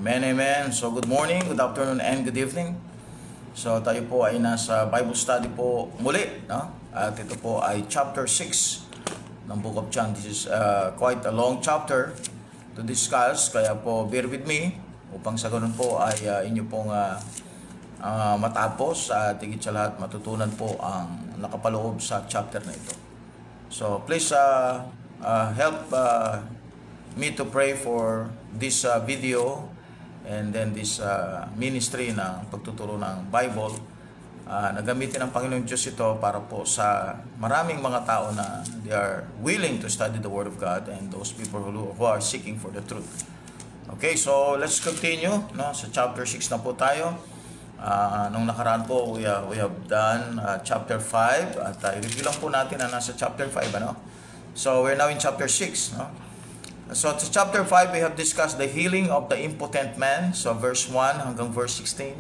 Amen, amen. So good morning, good afternoon, and good evening. So tayo po ay nasa Bible study po muli, no? At ito po ay chapter 6 ng Book of John. This is quite a long chapter to discuss, kaya po bear with me upang sa ganun po ay inyo pong matapos at higit sa lahat matutunan po ang nakapaloob sa chapter na ito. So please help me to pray for this video and then this ministry ng pagtuturo ng Bible. Nagamitin ng Panginoon Diyos ito para po sa maraming mga tao na they are willing to study the Word of God and those people who are seeking for the truth. Okay, so let's continue, no? Sa chapter 6 na po tayo. Nung nakaraan po, we have done chapter 5 at i-review lang po natin na nasa chapter 5, ano? So we're now in chapter 6, no? So to chapter 5, we have discussed the healing of the impotent man. So verse 1 hanggang verse 16.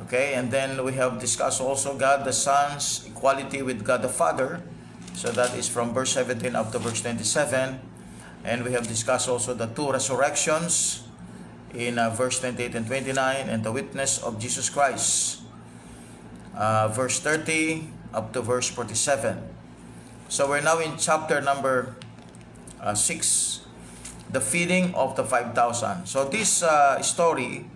Okay, and then we have discussed also God the Son's equality with God the Father. So that is from verse 17 up to verse 27. And we have discussed also the two resurrections in verse 28 and 29 and the witness of Jesus Christ. Verse 30 up to verse 47. So we're now in chapter number 6. The feeding of the 5,000. So this story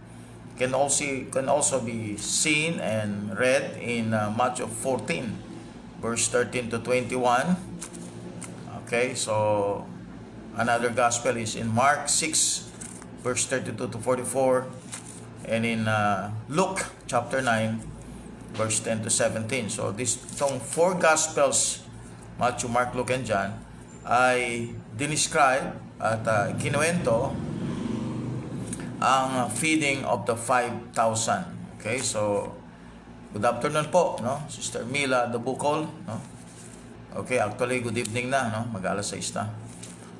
can also be seen and read in Matthew 14, verse 13 to 21. Okay, so another gospel is in Mark 6, verse 32 to 44, and in Luke chapter 9, verse 10 to 17. So itong four gospels, Matthew, Mark, Luke, and John, ay dinescribe at kinuwento ang feeding of the 5,000. Okay, so good afternoon po, no? Sister Mila the Bukol, no? Okay, actually good evening na, no? Mag-alas 6 na.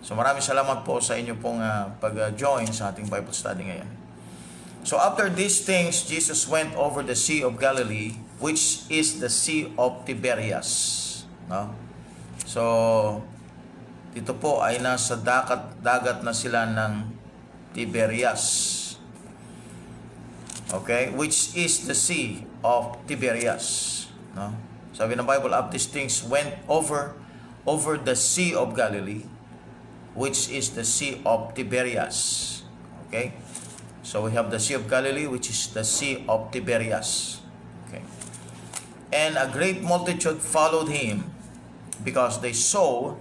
So maraming salamat po sa inyo pong pag-join sa ating Bible study ngayon. So after these things, Jesus went over the Sea of Galilee, which is the Sea of Tiberias, no? So dito po ay nasa dagat na sila ng Tiberias. Okay, which is the Sea of Tiberias, no? Sabi ng Bible, of these things went over the Sea of Galilee, which is the Sea of Tiberias. Okay, so we have the Sea of Galilee, which is the Sea of Tiberias. Okay, and a great multitude followed him because they saw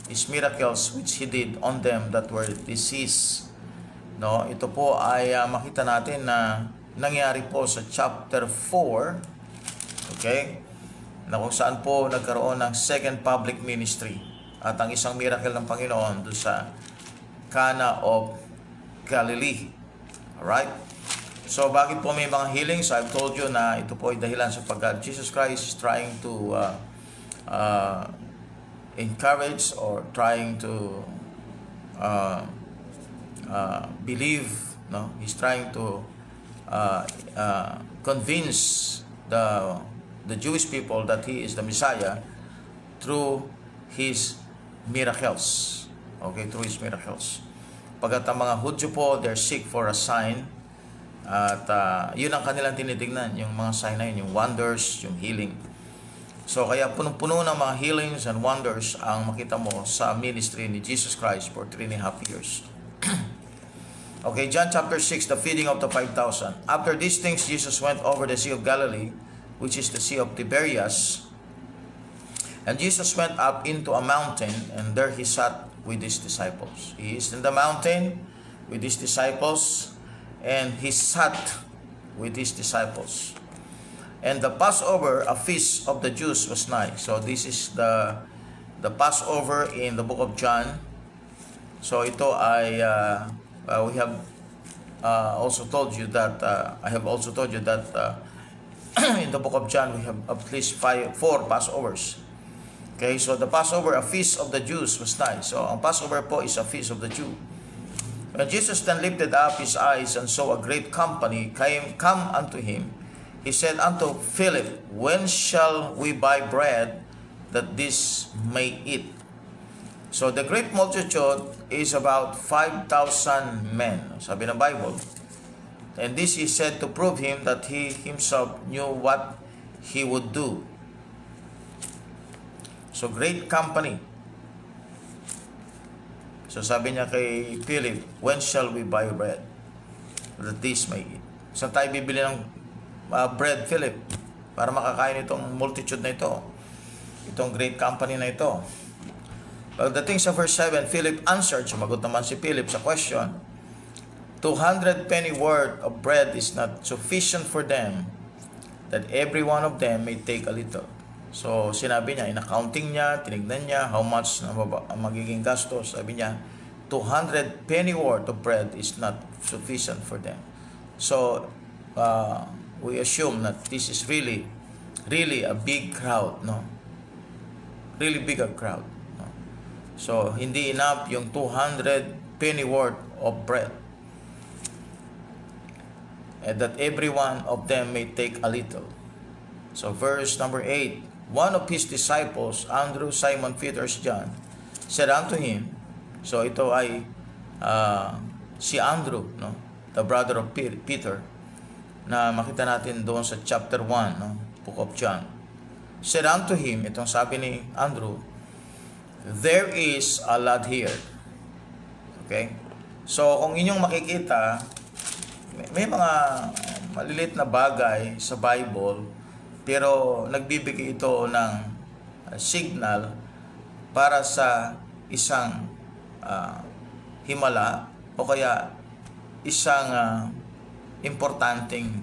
his miracles which he did on them that were diseased. No, ito po ay makita natin na nangyari po sa chapter 4. Okay? Na kung saan po nagkaroon ng second public ministry at ang isang miracle ng Panginoon doon sa Cana of Galilee. Alright? So bakit po may mga healings? I've told you na ito po ay dahilan sapagkat Jesus Christ is trying to encourage or trying to believe, no? He's trying to convince the Jewish people that he is the Messiah through his miracles. Okay, through his miracles. Pagkat ang mga Hudyo po, they're seek for a sign. At yun ang kanilang tinitingnan, yung mga sign na yun, yung wonders, yung healing. So kaya punong-puno ng mga healings and wonders ang makita mo sa ministry ni Jesus Christ for 3.5 years. Okay, John chapter 6, the feeding of the 5,000. After these things, Jesus went over the Sea of Galilee, which is the Sea of Tiberias. And Jesus went up into a mountain, and there he sat with his disciples. He is in the mountain with his disciples, and he sat with his disciples. And the Passover, a feast of the Jews, was nigh. So this is the Passover in the book of John. So ito ay we have also told you that I have also told you that in the book of John we have at least 4 Passovers. Okay, so the Passover, a feast of the Jews, was nigh. So ang Passover po is a feast of the Jew. When Jesus then lifted up his eyes and saw a great company come unto him, he said unto Philip, when shall we buy bread that this may eat? So the great multitude is about 5,000 men. Sabi ng Bible, And this he said to prove him that he himself knew what he would do. So great company. So sabi niya kay Philip, when shall we buy bread that this may eat? Saan tayo bibili ng bread, Philip, para makakain itong multitude na ito, itong great company na ito? Pagdating sa verse 7, Philip answered, sumagot naman si Philip sa question, 200 penny worth of bread is not sufficient for them, that every one of them may take a little. So sinabi niya, in-accounting niya, tinignan niya how much na magiging gastos. Sabi niya, 200 penny worth of bread is not sufficient for them. So we assume that this is really a big crowd, no? Really big a crowd, no? So hindi enough yung 200 penny worth of bread, and that every one of them may take a little. So verse number 8, one of his disciples, Andrew, Simon Peter's John, said unto him, so ito ay si Andrew, no, the brother of Peter, na makita natin doon sa chapter 1, no, Book of John. Said unto him, itong sabi ni Andrew, there is a lad here. Okay? So kung inyong makikita, may mga maliliit na bagay sa Bible, pero nagbibigay ito ng signal para sa isang himala o kaya isang importanteng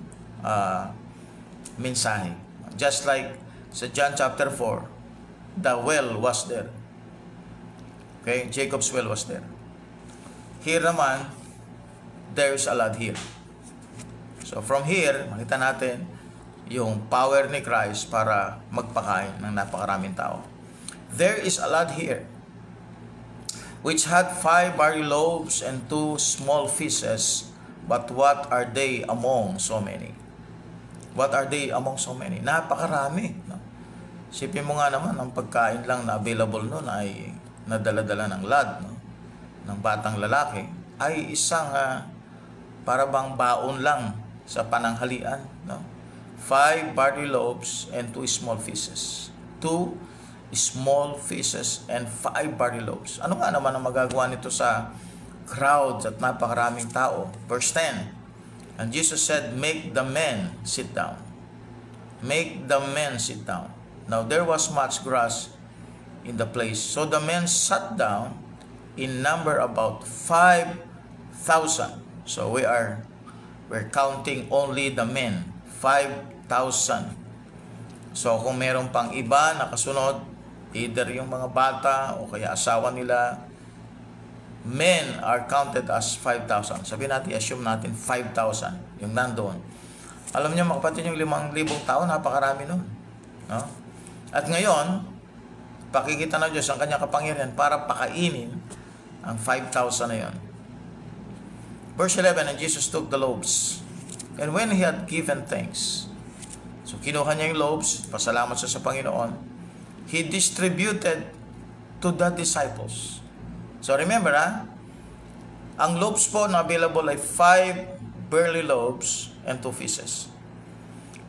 mensahe. Just like sa John chapter 4, the well was there. Okay? Jacob's well was there. Here naman, there's a lad here. So from here, makita natin yung power ni Christ para magpakain ng napakaraming tao. There is a lad here, which had 5 barley loaves and 2 small fishes, but what are they among so many? What are they among so many? Napakarami. No? Sipin mo nga naman, ang pagkain lang na available noon ay nadala-dala ng lad, no? Ng batang lalaki, ay isang para bang baon lang sa pananghalian. No? 5 barley loaves and 2 small fishes. 2 small fishes and 5 barley loaves. Ano nga naman ang magagawa nito sa crowds at napakaraming tao? Verse 10, and Jesus said, make the men sit down. Make the men sit down. Now there was much grass in the place. So the men sat down, in number about 5,000. So we're counting only the men, 5,000. So kung meron pang iba na kasunod, either yung mga bata o kaya asawa nila, men are counted as 5,000. Sabihin natin, assume natin 5,000 yung nandoon. Alam niyo mga kapatid, yung 5,000 tao, napakarami nun. No? At ngayon, pakikita na Diyos ang kanyang kapangyarihan para pakainin ang 5,000 na yun. Verse 11, and Jesus took the loaves, and when he had given thanks, so kinuha niya yung loaves, pasalamat siya sa Panginoon, he distributed to the disciples. So remember, ang loaves po na available ay 5 barley loaves and 2 fishes.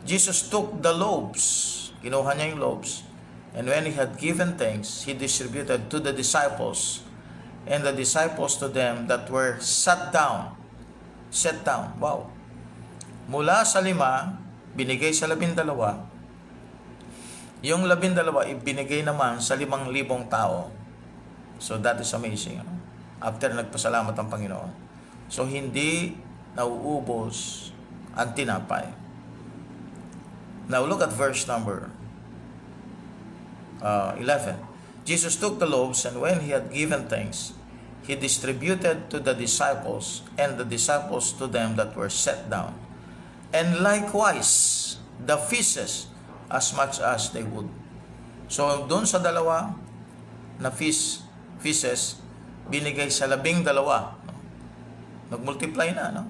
Jesus took the loaves, kinuha niya yung loaves, and when he had given thanks, he distributed to the disciples, and the disciples to them that were sat down. Set down. Wow. Mula sa 5, binigay sa 12, yung 12 ibinigay naman sa 5,000 tao. So that is amazing. After nagpasalamat ang Panginoon. So hindi nauubos ang tinapay. Now look at verse number 11. Jesus took the loaves, and when he had given thanks, he distributed to the disciples, and the disciples to them that were set down. And likewise, the fishes, as much as they would. So doon sa 2 na fishes, binigay sa 12. Nag-multiply na, no?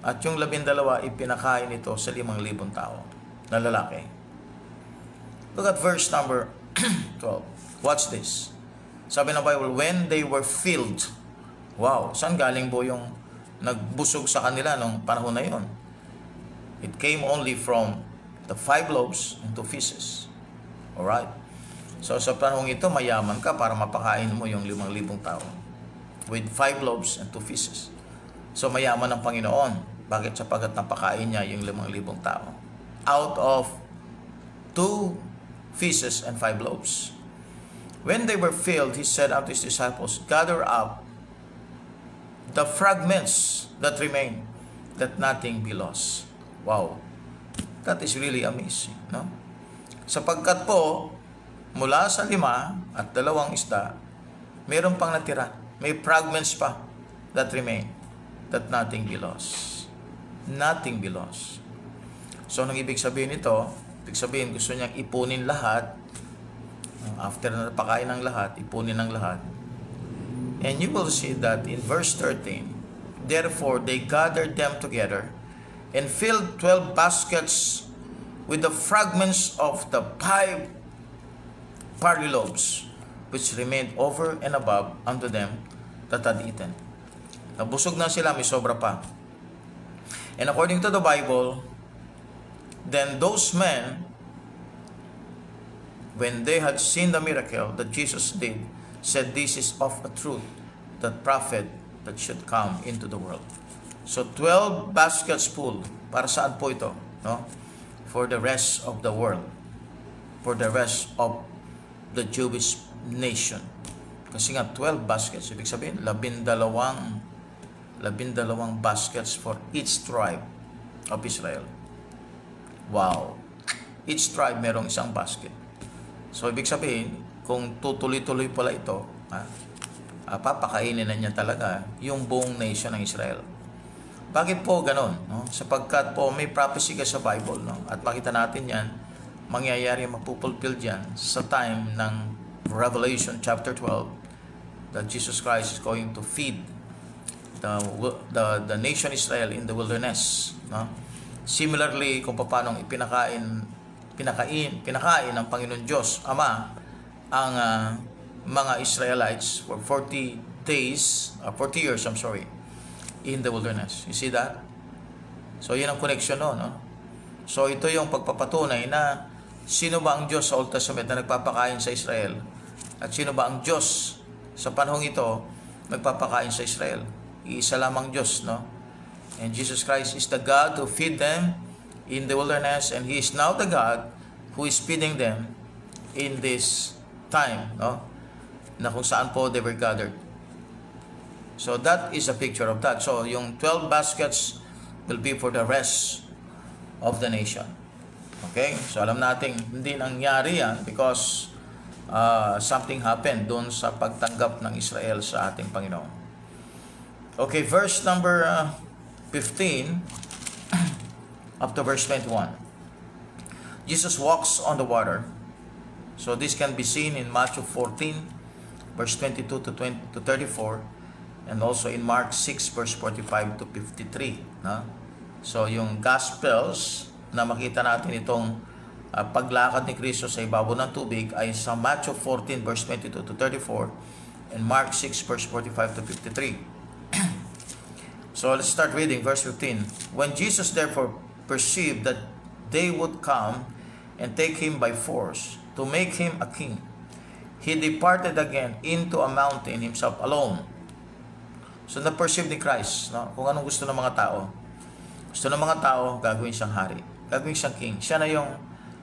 At yung 12, ipinakain ito sa 5,000 tao na lalaki. Look at verse number 12. Watch this. Sabi ng Bible, when they were filled. Wow, saan galing po yung nagbusog sa kanila nung panahon na yon. It came only from the 5 loaves and 2 fishes. Alright? So sa panahon ito, mayaman ka para mapakain mo yung 5,000 tao. With 5 loaves and 2 fishes. So mayaman ang Panginoon. Bakit? Sapagkat napakain niya yung 5,000 tao. Out of 2 fishes and 5 loaves. When they were filled, he said unto his disciples, gather up the fragments that remain, that nothing be lost. Wow. That is really amazing, no? Sapagkat po, mula sa 5 at 2 isda, mayroon pang natira. May fragments pa that remain, that nothing be lost. Nothing be lost. So, nang ibig sabihin nito, ibig sabihin gusto niyang ipunin lahat. After na napakain ng lahat, ipunin ng lahat. And you will see that in verse 13, therefore they gathered them together and filled 12 baskets with the fragments of the 5 barley loaves, which remained over and above unto them that had eaten. Nabusog na sila, may sobra pa. And according to the Bible, then those men, when they had seen the miracle that Jesus did, said, this is of a truth, that prophet that should come into the world. So 12 baskets full. Para saan po ito? No? For the rest of the world. For the rest of the Jewish nation. Kasi nga 12 baskets, ibig sabihin 12 baskets for each tribe of Israel. Wow. Each tribe merong isang basket. So ibig sabihin, kung tutuloy-tuloy pala ito, papakainin na niya talaga yung buong nation ng Israel. Bakit po ganon? No? Sapagkat po may prophecy ka sa Bible, no? At makita natin yan, mangyayari, mapupulfill dyan sa time ng Revelation chapter 12, that Jesus Christ is going to feed the nation Israel in the wilderness. No? Similarly, kung paano pinakain ng Panginoon Diyos Ama ang mga Israelites for 40 years, in the wilderness. You see that? So, yun ang connection no? So, ito yung pagpapatunay na sino ba ang Diyos sa Old Testament na nagpapakain sa Israel? At sino ba ang Diyos sa panahong ito nagpapakain sa Israel? Iisa lamang Diyos, no? And Jesus Christ is the God who feed them in the wilderness, and He is now the God who is feeding them in this time, no? Na kung saan po they were gathered. So that is a picture of that. So yung 12 baskets will be for the rest of the nation. Okay? So alam natin, hindi nangyari yan because something happened doon sa pagtanggap ng Israel sa ating Panginoon. Okay, verse number 15 up to verse 21. Jesus walks on the water. So this can be seen in Matthew 14, verse 22 to 34, and also in Mark 6, verse 45 to 53. No? So yung Gospels na makita natin itong paglakad ni Kristo sa ibabaw ng tubig ay sa Matthew 14, verse 22 to 34, and Mark 6, verse 45 to 53. So let's start reading verse 15. When Jesus therefore perceived that they would come and take him by force to make him a king, he departed again into a mountain himself alone. So na-perceive ni Christ, no? Kung anong gusto ng mga tao. Gusto ng mga tao, gagawin siyang hari, gagawin siyang king. Siya na yung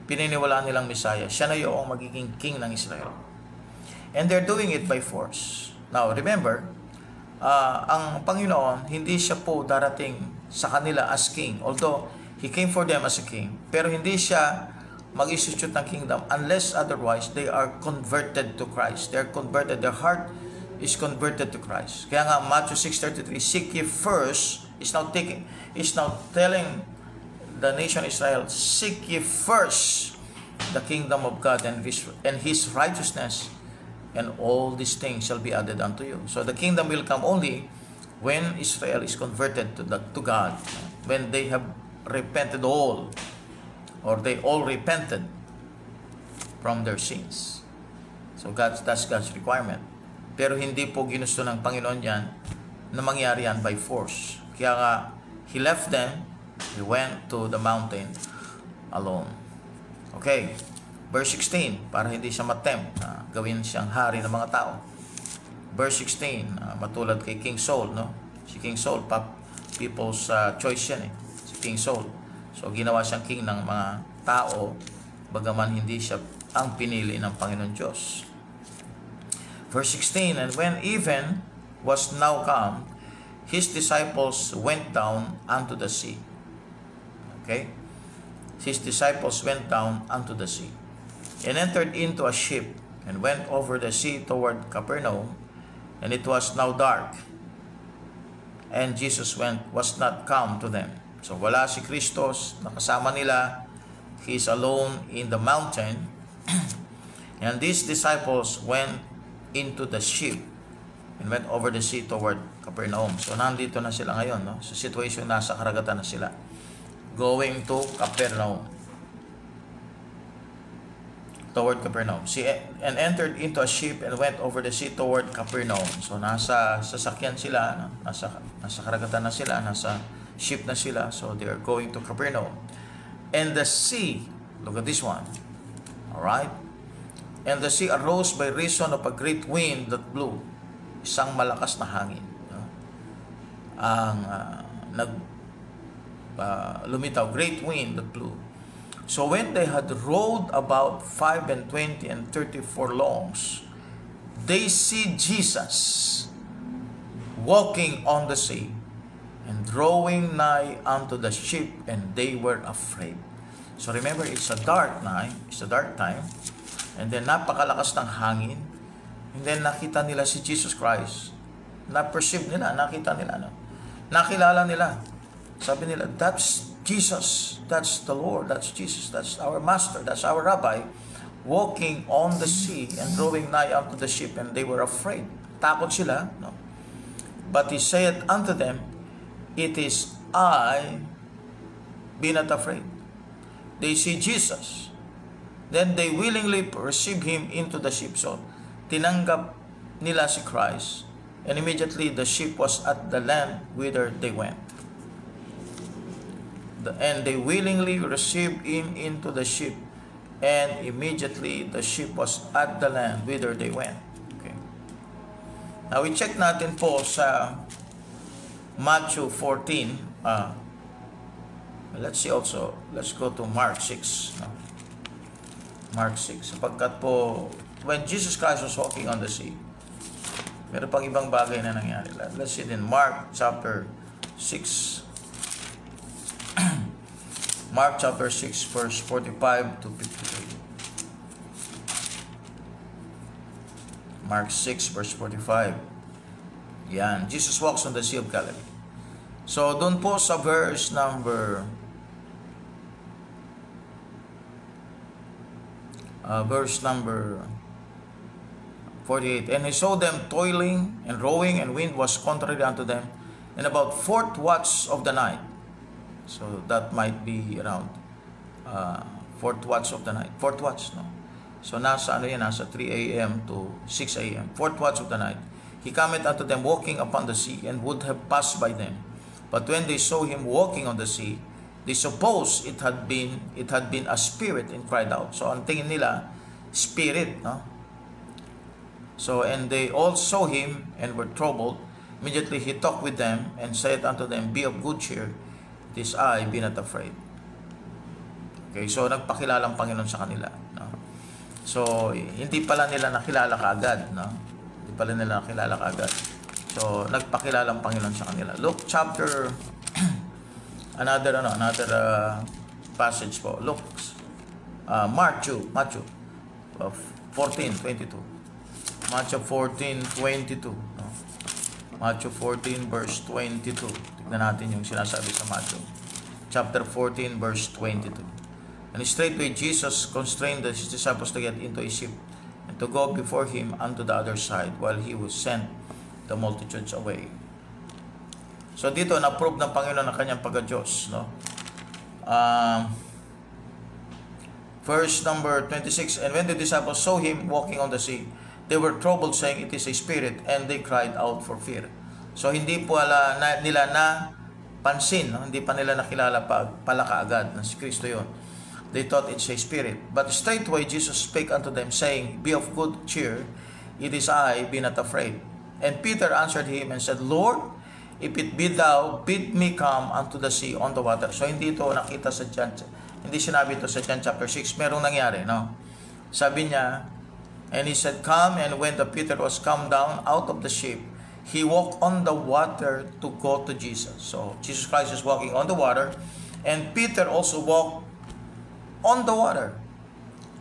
pininiwalaan nilang Messiah. Siya na yung magiging king ng Israel. And they're doing it by force. Now, remember, ang Panginoon, hindi siya po darating sa kanila as king. Although, He came for them as a king. Pero hindi siya mag-institute ng kingdom unless otherwise they are converted to Christ. They're converted. Their heart is converted to Christ. Kaya nga, Matthew 6:33, seek ye first, is now telling the nation Israel, seek ye first the kingdom of God and His righteousness, and all these things shall be added unto you. So the kingdom will come only when Israel is converted to God, when they have repented all, or they all repented from their sins. So that's God's requirement. Pero hindi po ginusto ng Panginoon yan na mangyari yan by force. Kaya nga, he left them, he went to the mountain alone. Okay, verse 16, para hindi siya matempt na gawin siyang hari ng mga tao. Verse 16, matulad kay King Saul, no? Si King Saul, people's choice yan si King Saul. So, ginawa siyang king ng mga tao, bagaman hindi siya ang pinili ng Panginoon Diyos. Verse 16, and when even was now come, his disciples went down unto the sea. Okay? His disciples went down unto the sea, and entered into a ship, and went over the sea toward Capernaum, and it was now dark, and Jesus was not come to them. So wala si Kristos, nakasama nila, he is alone in the mountain, and these disciples went into the ship, and went over the sea toward Capernaum. So nandito na sila ngayon, no? Sa situation, nasa karagatan na sila, going to Capernaum, toward Capernaum. And entered into a ship and went over the sea toward Capernaum. So nasa sasakyan sila, no? nasa karagatan na sila, nasa ship na sila. So they are going to Capernaum. And the sea, look at this one. All right? And the sea arose by reason of a great wind that blew. Isang malakas na hangin, no? Ang lumitaw, great wind that blew. So when they had rowed about 25 and 30 furlongs, they see Jesus walking on the sea, and drawing nigh unto the ship, and they were afraid. So remember, it's a dark night, it's a dark time, and then napakalakas ng hangin, and then nakita nila si Jesus Christ. Na-perceive nila, nakita nila, no? Nakilala nila. Sabi nila, that's Jesus, that's the Lord, that's Jesus, that's our Master, that's our Rabbi, walking on the sea and drawing nigh unto the ship, and they were afraid. Takot sila, no? But he said unto them, it is I, be not afraid. They see Jesus. Then they willingly receive him into the ship. So, tinanggap nila si Christ, and immediately the ship was at the land whither they went. And they willingly received him into the ship, and immediately the ship was at the land whither they went. Okay. Now, we check natin po sa Matthew 14. Let's see also, let's go to Mark 6. Mark 6. Sapagkat po, when Jesus Christ was walking on the sea, meron pang ibang bagay na nangyari. Let's see in Mark chapter 6. Mark chapter 6, verse 45 to 53. Mark 6, verse 45. Yan. Jesus walks on the Sea of Galilee. So, doon po sa verse number 48. And he saw them toiling and rowing, and wind was contrary unto them, and about 4th watch of the night. So that might be around 4th watch of the night. 4th watch, no? So nasa nasa 3 a.m. to 6 a.m. 4th watch of the night. He cometh unto them walking upon the sea, and would have passed by them. But when they saw him walking on the sea, they supposed it had been a spirit, and cried out. So ang tingin nila, spirit, no? So, and they all saw him and were troubled. Immediately he talked with them and said unto them, be of good cheer, it is I, be not afraid. Okay, so nagpakilala ang Panginoon sa kanila, no? So, hindi pala nila nakilala kaagad, no? Hindi pala nila nakilala kaagad. So, nagpakilala ang Panginoon sa kanila. Luke chapter another passage po. Luke Matthew 14:22. Matthew 14:22, no? Matthew 14 verse 22. Tignan natin yung sinasabi sa Matthew chapter 14 verse 22. And straightway Jesus constrained his disciples to get into a ship, and to go before him unto the other side, while he was sent the multitudes away. So dito na-prove ng Panginoon ang kanyang pagka-Diyos, no? Verse number 26. And when the disciples saw him walking on the sea, they were troubled, saying, it is a spirit, and they cried out for fear. So hindi po nila na pansin, no? Hindi pa nila nakilala pala kaagad na si Kristo yon. They thought it's a spirit. But straightway Jesus spake unto them, saying, Be of good cheer, it is I, be not afraid. And Peter answered him and said, Lord, if it be thou, bid me come unto the sea on the water. So hindi ito nakita sa John, hindi sinabi ito sa John chapter 6. Merong nangyari, no? Sabi niya, and he said, Come, and when the Peter was come down out of the ship, he walked on the water to go to Jesus. So Jesus Christ is walking on the water, and Peter also walked on the water.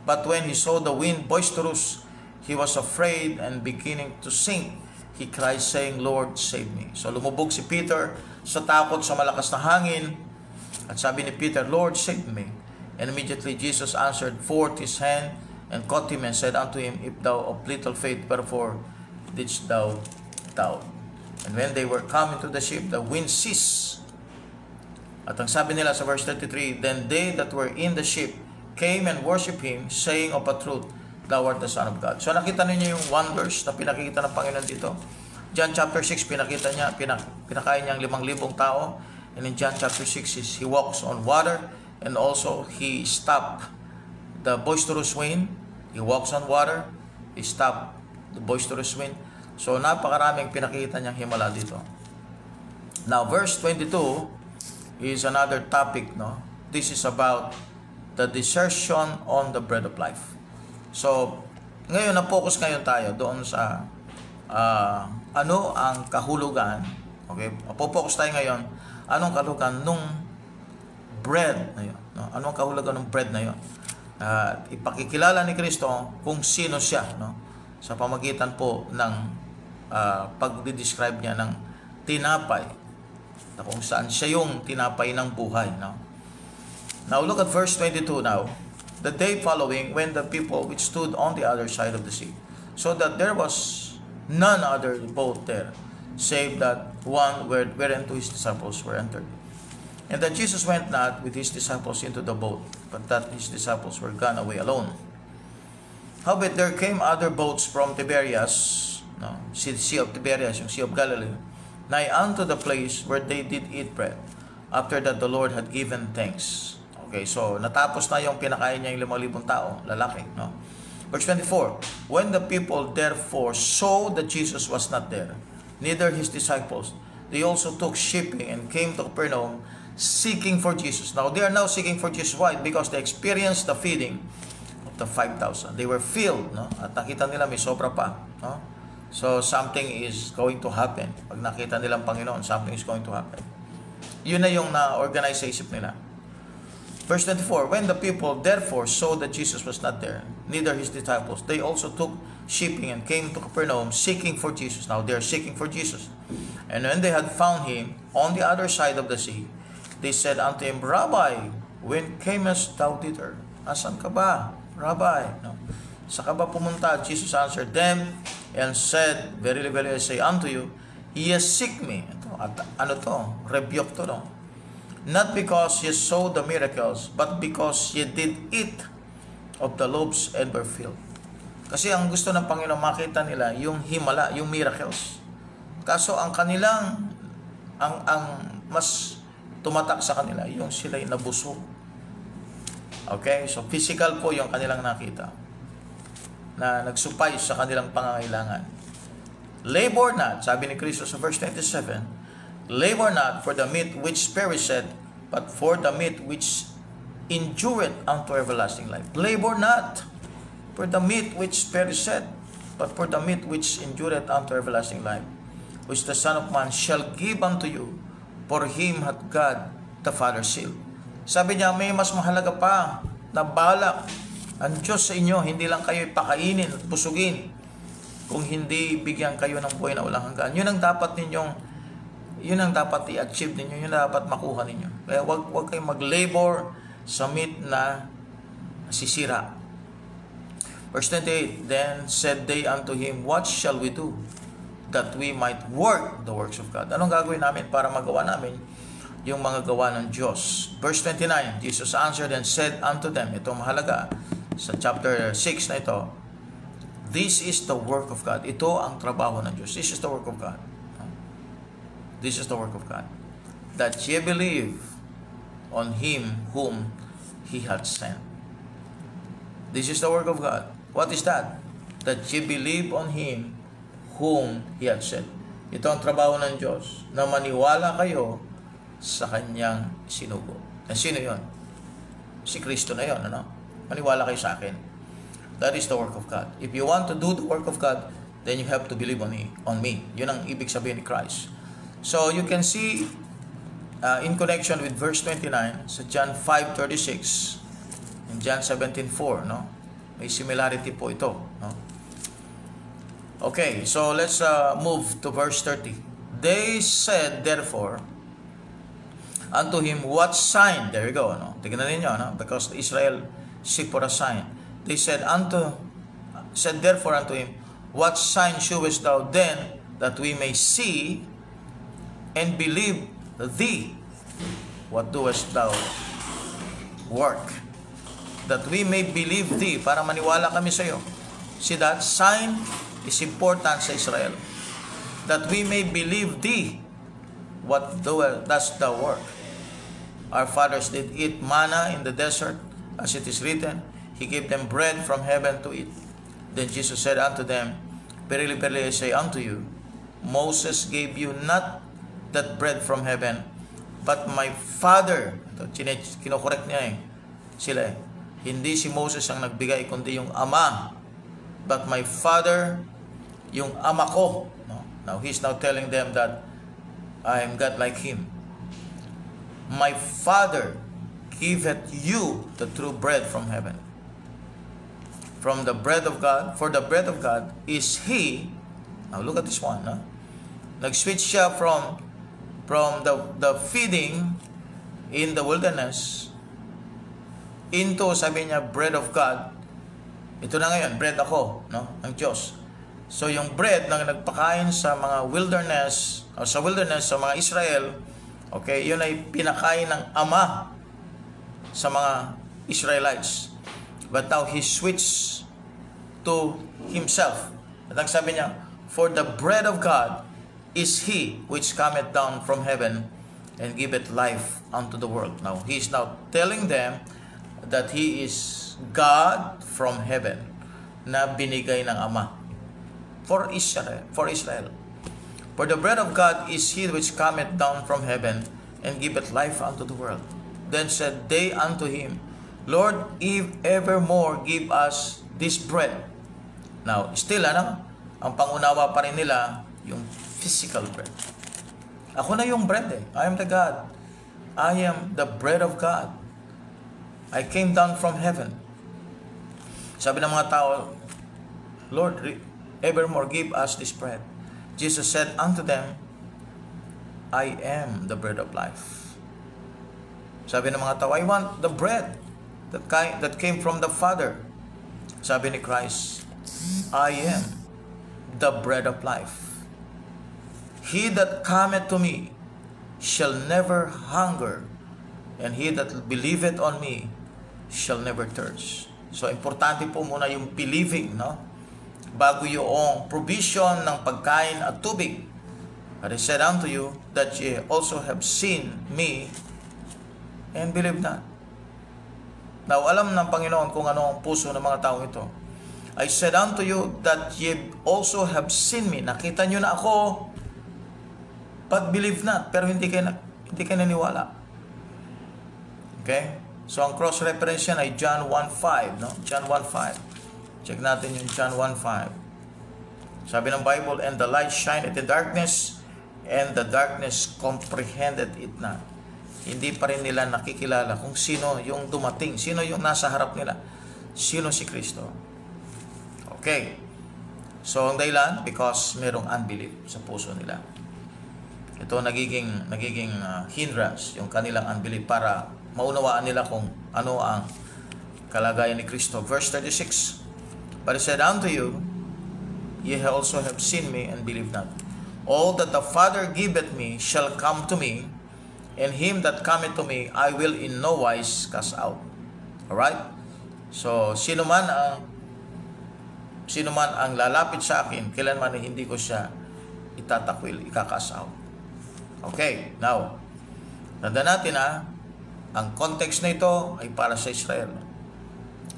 But when he saw the wind boisterous, he was afraid, and beginning to sink, he cried, saying, Lord, save me. So lumubog si Peter sa takot sa malakas na hangin, at sabi ni Peter, Lord, save me. And immediately Jesus answered forth his hand, and caught him, and said unto him, If thou of little faith, wherefore didst thou doubt? And when they were come into the ship, the wind ceased. At ang sabi nila sa verse 33, Then they that were in the ship came and worshiped him, saying, Of a truth, thou art the Son of God. So nakita ninyo yung wonders na pinakita ng Panginoon dito. John chapter 6, pinakita niya, pinakain niya ang 5,000 tao. And in John chapter 6, he walks on water, and also he stopped the boisterous wind. He walks on water, he stopped the boisterous wind. So napakaraming pinakita niyang himala dito. Now verse 22 is another topic, no? This is about the desertion on the bread of life. So, ngayon, na-focus ngayon tayo doon sa ano ang kahulugan. Okay? Mapo-focus tayo ngayon, anong kahulugan nung bread na yun. No? Anong kahulugan ng bread na yun? Ipakikilala ni Kristo kung sino siya, no? Sa pamagitan po ng pag-describe niya ng tinapay, na kung saan siya yung tinapay ng buhay, no? Now look at verse 22 now. The day following, when the people which stood on the other side of the sea, so that there was none other boat there, save that one whereunto his disciples were entered. And that Jesus went not with his disciples into the boat, but that his disciples were gone away alone. Howbeit there came other boats from Tiberias, no, Sea of Tiberias, yung Sea of Galilee, nigh unto the place where they did eat bread, after that the Lord had given thanks. Okay, so natapos na yung pinakain niya yung 5,000 tao, lalaki, no? Verse 24, When the people therefore saw that Jesus was not there, neither his disciples, they also took shipping and came to Capernaum, seeking for Jesus. Now they are now seeking for Jesus. Why? Because they experienced the feeding of the 5,000. They were filled, no? At nakita nila may sobra pa, no? So something is going to happen. Pag nakita nilang Panginoon, something is going to happen. Yun na yung na-organize sa isip nila. Verse 24, When the people therefore saw that Jesus was not there, neither his disciples, they also took shipping and came to Capernaum, seeking for Jesus. Now they are seeking for Jesus. And when they had found him on the other side of the sea, they said unto him, Rabbi, when camest thou thither? Asan ka ba, Rabbi? No. Sa ka ba pumunta? Jesus answered them and said, Verily, verily, I say unto you, Ye seek me. Ito, ano to? Rebuke to, no? Not because ye saw the miracles, but because ye did eat of the loaves and were filled. Kasi ang gusto ng Panginoon makita nila, yung himala, yung miracles. Kaso ang kanilang, ang mas tumatak sa kanila, yung sila'y nabusog. Okay? So physical po yung kanilang nakita, na nagsupay sa kanilang pangangailangan. Labor not, sabi ni Kristo sa verse 27, Labor not for the meat which perisheth, but for the meat which endureth unto everlasting life. Labor not for the meat which perisheth, but for the meat which endureth unto everlasting life, which the Son of Man shall give unto you, for him hath God the Father sealed. Sabi niya, may mas mahalaga pa na balak ang Diyos sa inyo, hindi lang kayo ipakainin at busugin, kung hindi bigyan kayo ng buhay na walang hanggan. Yun ang dapat i-achieve ninyo, yun ang dapat makuha ninyo. Kaya wag kayong mag-labor sa meat na sisira. Verse 28, Then said they unto him, What shall we do, that we might work the works of God? Anong gagawin namin para magawa namin yung mga gawa ng Diyos? Verse 29, Jesus answered and said unto them, ito mahalaga, sa chapter 6 na ito, This is the work of God. Ito ang trabaho ng Diyos. This is the work of God. This is the work of God. that ye believe on him whom he hath sent. This is the work of God. What is that? That ye believe on him whom he hath sent. Ito ang trabaho ng Diyos, na maniwala kayo sa kanyang sinugo. And sino yon? Si Kristo na yon, ano? Maniwala kayo sa akin. That is the work of God. If you want to do the work of God, then you have to believe on me. Yun ang ibig sabihin ni Christ. So you can see in connection with verse 29 sa John 5:36 and John 17:4, no? May similarity po ito, no? Okay, so let's move to verse 30. They said therefore unto him, what sign? There you go, no? Tignan ninyo, no? Because Israel seek for a sign. They said therefore unto him, what sign shewest thou then, that we may see and believe thee? What doest thou work? That we may believe thee, para maniwala kami sa iyo. See, that sign is important sa Israel. That we may believe thee. What dost thou work? Our fathers did eat manna in the desert, as it is written, he gave them bread from heaven to eat. Then Jesus said unto them, verily, verily, I say unto you, Moses gave you not that bread from heaven, but my Father. Kinokorek niya sila. Hindi si Moses ang nagbigay, kundi yung Ama. But my Father, yung Ama ko. No? Now, he's now telling them that I am God like him. My Father giveth you the true bread from heaven. From the bread of God, for the bread of God is He. Now look at this one. No? Nag-switch siya from the feeding in the wilderness into, sabi niya, bread of God. Ito na ngayon, bread ako, no? Ang Diyos. So yung bread na nagpakain sa mga wilderness, o sa wilderness, sa mga Israel, okay, yun ay pinakain ng Ama sa mga Israelites. But now he switched to himself. At ang sabi niya, for the bread of God is He which cometh down from heaven and giveth life unto the world. Now, he is now telling them that He is God from heaven na binigay ng Ama for Israel. For the bread of God is He which cometh down from heaven and giveth life unto the world. Then said they unto him, Lord, if evermore give us this bread. Now, still, ang pangunawa pa rin nila, yung physical bread. Ako na yung bread eh. I am the God. I am the bread of God. I came down from heaven. Sabi ng mga tao, Lord, evermore give us this bread. Jesus said unto them, I am the bread of life. Sabi ng mga tao, I want the bread that came from the Father. Sabi ni Christ, I am the bread of life. He that cometh to me shall never hunger, and he that believeth on me shall never thirst. So, importante po muna yung believing, no? Bago yung provision ng pagkain at tubig. But I said unto you that ye also have seen me and believe not. Now, alam ng Panginoon kung ano ang puso ng mga taong ito. I said unto you that ye also have seen me. Nakita nyo na ako, but believe not. Pero hindi kayo naniwala. Okay? So, ang cross-reference yan ay John 1:5. No? John 1:5. Check natin yung John 1:5. Sabi ng Bible, and the light shineth in darkness, and the darkness comprehended it not. Hindi pa rin nila nakikilala kung sino yung dumating, sino yung nasa harap nila, sino si Kristo. Okay. So, ang dahilan, because merong unbelief sa puso nila. Ito nagiging hindrance, yung kanilang unbelief, para maunawaan nila kung ano ang kalagayan ni Kristo. Verse 36, But I said unto you, ye also have seen me and believe not. All that the Father giveth me shall come to me, and him that cometh to me, I will in no wise cast out. Alright? So, sino man ang lalapit sa akin, kailanman hindi ko siya itatakwil, ika-cast out. Okay, now, Tandaan natin ang context na ito ay para sa Israel.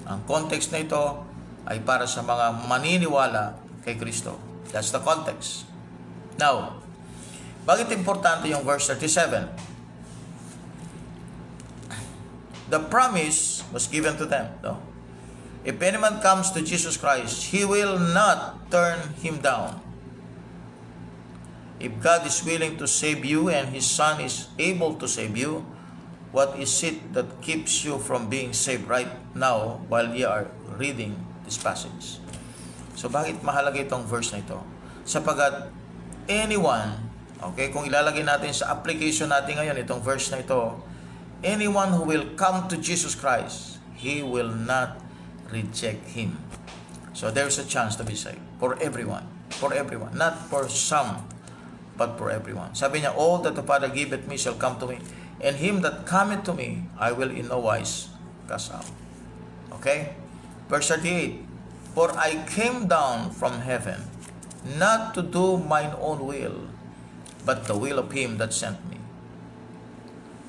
Ang context na ito ay para sa mga maniniwala kay Kristo. That's the context. Now, bakit importante yung verse 37? The promise was given to them. No? If any man comes to Jesus Christ, He will not turn him down. If God is willing to save you and His Son is able to save you, what is it that keeps you from being saved right now while you are reading this passage? So bakit mahalaga itong verse na ito? Sapagat anyone, okay, kung ilalagay natin sa application natin ngayon itong verse na ito, anyone who will come to Jesus Christ, He will not reject Him. So there's a chance to be saved for everyone. For everyone. Not for some, but for everyone. Sabi niya, all that the Father giveth me shall come to me, and him that cometh to me, I will in no wise cast out. Okay? Verse 38, for I came down from heaven, not to do mine own will, but the will of Him that sent me.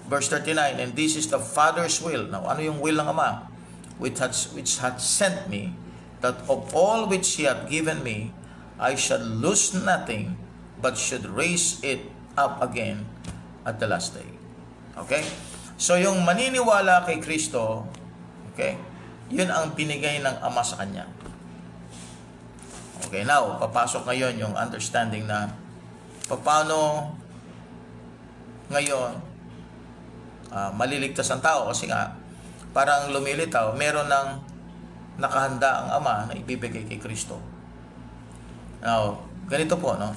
Verse 39, and this is the Father's will. Now, ano yung will ng Ama? Which hath sent me, that of all which He hath given me, I shall lose nothing, but should raise it up again at the last day. Okay? So, yung maniniwala kay Kristo, okay, yun ang binigay ng Ama sa Kanya. Okay, now, papasok ngayon yung understanding na paano ngayon maliligtas ang tao kasi nga parang lumilitaw, meron ng nakahanda ang Ama na ibibigay kay Kristo. Now, ganito po, no?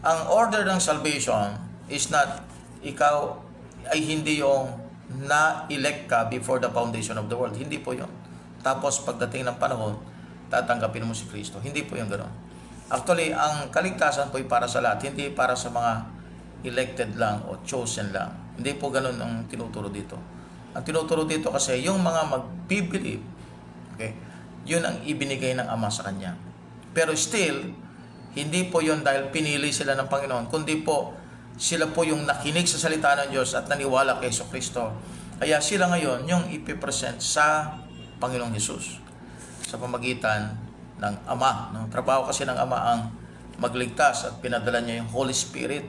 Ang order ng salvation is not ikaw ay hindi yung na-elect ka before the foundation of the world. Hindi po yun. Tapos pagdating ng panahon, tatanggapin mo si Kristo. Hindi po yung gano'n. Actually, ang kaligtasan po ay para sa lahat. Hindi para sa mga elected lang o chosen lang. Hindi po gano'n ang tinuturo dito. Ang tinuturo dito kasi yung mga mag-believe, okay, yun ang ibinigay ng Ama sa Kanya. Pero still, hindi po yun dahil pinili sila ng Panginoon, kundi po sila po yung nakinig sa salita ng Diyos at naniwala kay Jesucristo. Kaya sila ngayon yung ipipresent sa Panginoong Hesus sa pamagitan ng Ama. No? Trabaho kasi ng Ama ang magligtas at pinadala niya yung Holy Spirit.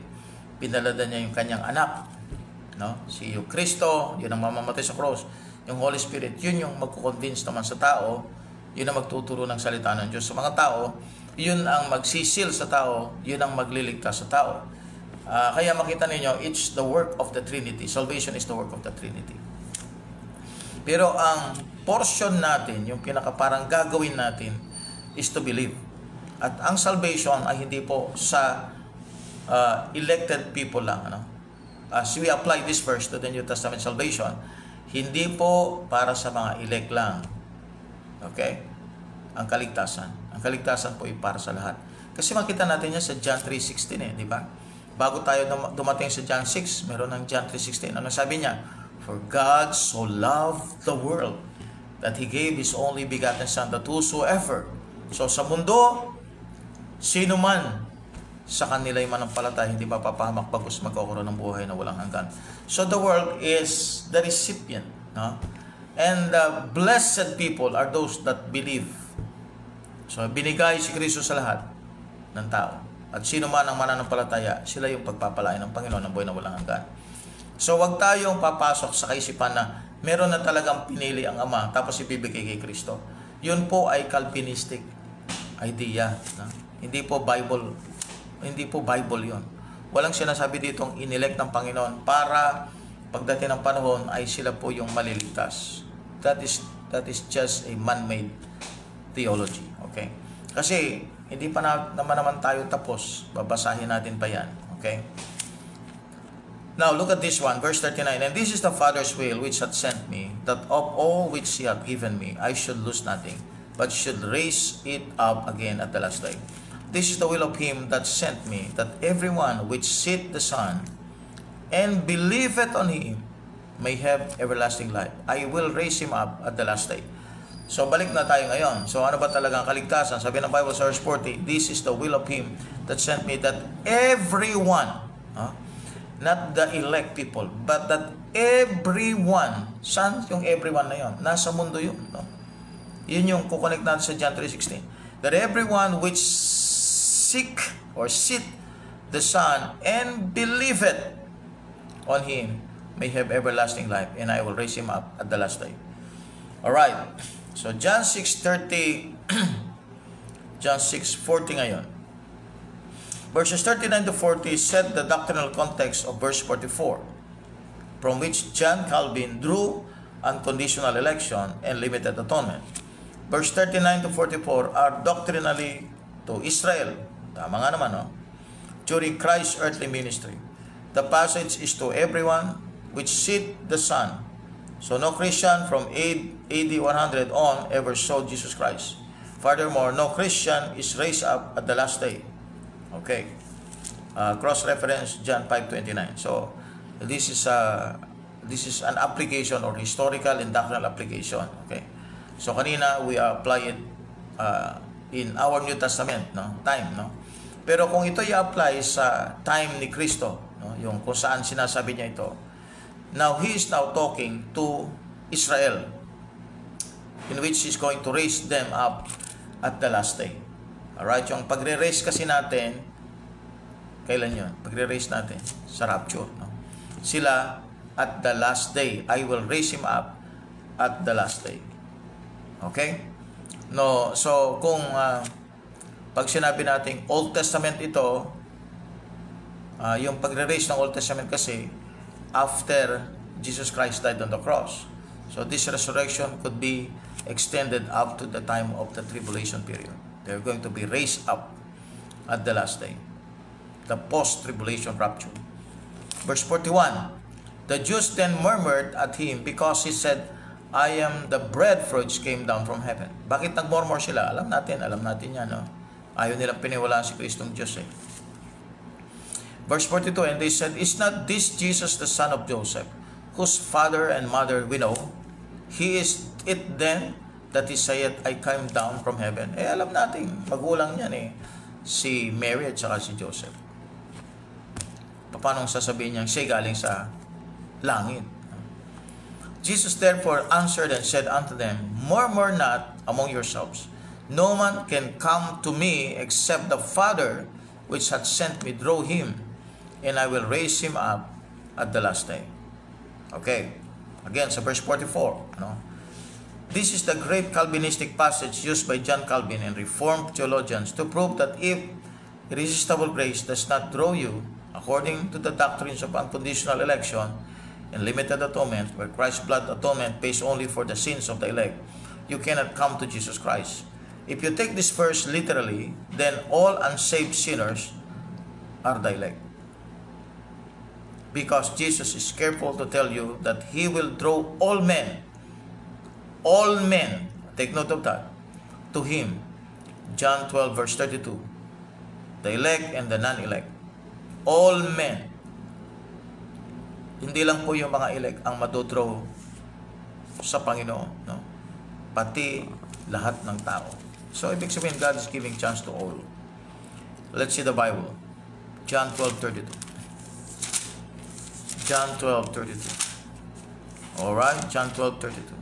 Pinadala niya yung kanyang anak. No? Si Kristo, yun ang mamamatay sa cross. Yung Holy Spirit, yun yung magkukonvince naman sa tao. Yun ang magtuturo ng salita ng Diyos sa mga tao. Yun ang magsisil sa tao. Yun ang magliligtas sa tao. Kaya makita ninyo, it's the work of the Trinity. Salvation is the work of the Trinity. Pero ang portion natin, yung pinakaparang gagawin natin, is to believe. At ang salvation ay hindi po sa elected people lang. Ano? As we apply this verse to the New Testament salvation, hindi po para sa mga elect lang. Okay? Ang kaligtasan. Ang kaligtasan po ay para sa lahat. Kasi makita natin yan sa John 3:16 di ba? Bago tayo dumating sa John 6, meron ng John 3:16. Ano sabi niya? For God so loved the world that He gave His only begotten Son, that whosoever. So sa mundo, sino man sa kanila'y manampalataya, hindi mapapahamak bagkus magkakaroon ng buhay na walang hanggan. So the world is the recipient. No? And the blessed people are those that believe. So binigay si Kristo sa lahat ng tao. At sino man ang mananampalataya, sila yung pagpapalain ng Panginoon ng buhay na walang hanggan. So wag tayong papasok sa kaisipan na meron na talagang pinili ang Ama tapos ibibigay kay Kristo. Yun po ay Calvinistic idea. No? Hindi po Bible yun. Walang sinasabi ditong inelect ng Panginoon para pagdating ng panahon ay sila po yung maliligtas. That is just a man-made theology. Okay? Kasi hindi pa naman tayo tapos. Babasahin natin pa yan. Okay? Now, look at this one, verse 39. And this is the Father's will which hath sent me, that of all which He hath given me, I should lose nothing, but should raise it up again at the last day. This is the will of Him that sent me, that everyone which seeth the Son, and believeth on Him, may have everlasting life. I will raise him up at the last day. So, balik na tayo ngayon. So, ano ba talaga ang kaligtasan? Sabi ng Bible sa verse 40, this is the will of Him that sent me, that everyone, not the elect people, but that everyone. Saan yung everyone na yun? Nasa mundo yun. No? Yun yung kukonect natin sa John 3:16. That everyone which seek or seek the Son and believe it on Him may have everlasting life, and I will raise him up at the last day. Alright. So John 6:30, John 6:40 ngayon. Verses 39 to 40 set the doctrinal context of verse 44, from which John Calvin drew unconditional election and limited atonement. Verse 39 to 44 are doctrinally to Israel. Tama nga naman, no? During Christ's earthly ministry. The passage is to everyone which seek the Son. So no Christian from AD 100 on ever saw Jesus Christ. Furthermore, no Christian is raised up at the last day. Okay. Cross-reference John 5:29. So this is an application or historical and doctrinal application. Okay. So kanina we apply it in our New Testament, no? Time, no? Pero kung ito i-apply sa time ni Kristo, no? Yung kung saan sinasabi niya ito. Now he is now talking to Israel, in which he's going to raise them up at the last day. Alright, yung pagre-raise kasi natin, kailan yun? Pagre-raise natin sa rapture. No? Sila at the last day. I will raise him up at the last day. Okay? No, so kung pag sinabi nating Old Testament ito, yung pagre-raise ng Old Testament kasi after Jesus Christ died on the cross. So this resurrection could be extended up to the time of the tribulation period. They're going to be raised up at the last day. The post-tribulation rapture. Verse 41. The Jews then murmured at him because he said, I am the bread fruits came down from heaven. Bakit nagmurmur sila? Alam natin yan, no? Ayaw nilang piniwalaan si Kristong Diyos, eh. Verse 42, and they said, is not this Jesus the son of Joseph, whose father and mother we know? He is it then that he saith, I came down from heaven. Eh, alam natin, magulang niyan, eh. Si Mary at saka si Joseph. Paano sasabihin niya, siya galing sa langit? Jesus therefore answered and said unto them, murmur not among yourselves. No man can come to me except the Father which hath sent me draw him, and I will raise him up at the last day. Okay. Again, sa verse 44. No? This is the great Calvinistic passage used by John Calvin and Reformed theologians to prove that if irresistible grace does not draw you, according to the doctrines of unconditional election and limited atonement, where Christ's blood atonement pays only for the sins of the elect, you cannot come to Jesus Christ. If you take this verse literally, then all unsaved sinners are the elect. Because Jesus is careful to tell you that He will draw all men, take note of that, to Him. John 12 verse 32. The elect and the non-elect. All men. Hindi lang po yung mga elect ang madodraw sa Panginoon, no? Pati lahat ng tao. So, ibig sabihin, God is giving chance to all. Let's see the Bible. John 12:32. John 12:32. Alright, John 12:32.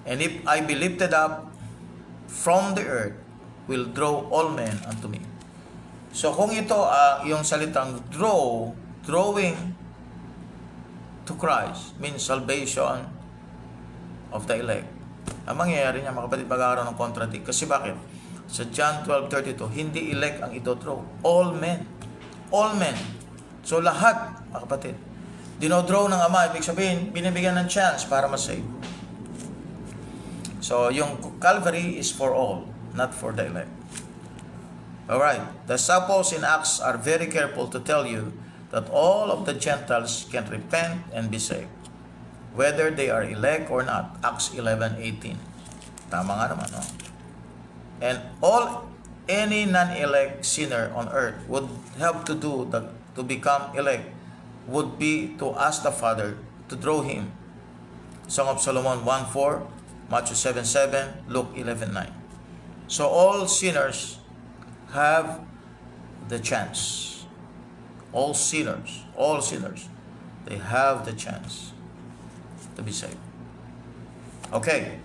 And if I be lifted up from the earth, will draw all men unto me. So, kung ito yung salitang drawing to Christ means salvation of the elect. Ang mangyayari niya, mga kapatid, mag-aaroon ng contradict. Kasi bakit? Sa John 12:32, hindi elect ang ito-draw. All men. All men. So lahat, mga kapatid, dinodraw ng Ama, ibig sabihin, binibigyan ng chance para ma-save. So yung Calvary is for all, not for the elect. Alright, the disciples in Acts are very careful to tell you that all of the Gentiles can repent and be saved, whether they are elect or not. Acts 11:18. Tama nga naman, no? And any non-elect sinner on earth would have to do to become elect would be to ask the Father to draw him. Song of Solomon 1:4, Matthew 7:7, Luke 11:9. So all sinners have the chance. All sinners, they have the chance to be saved. Okay.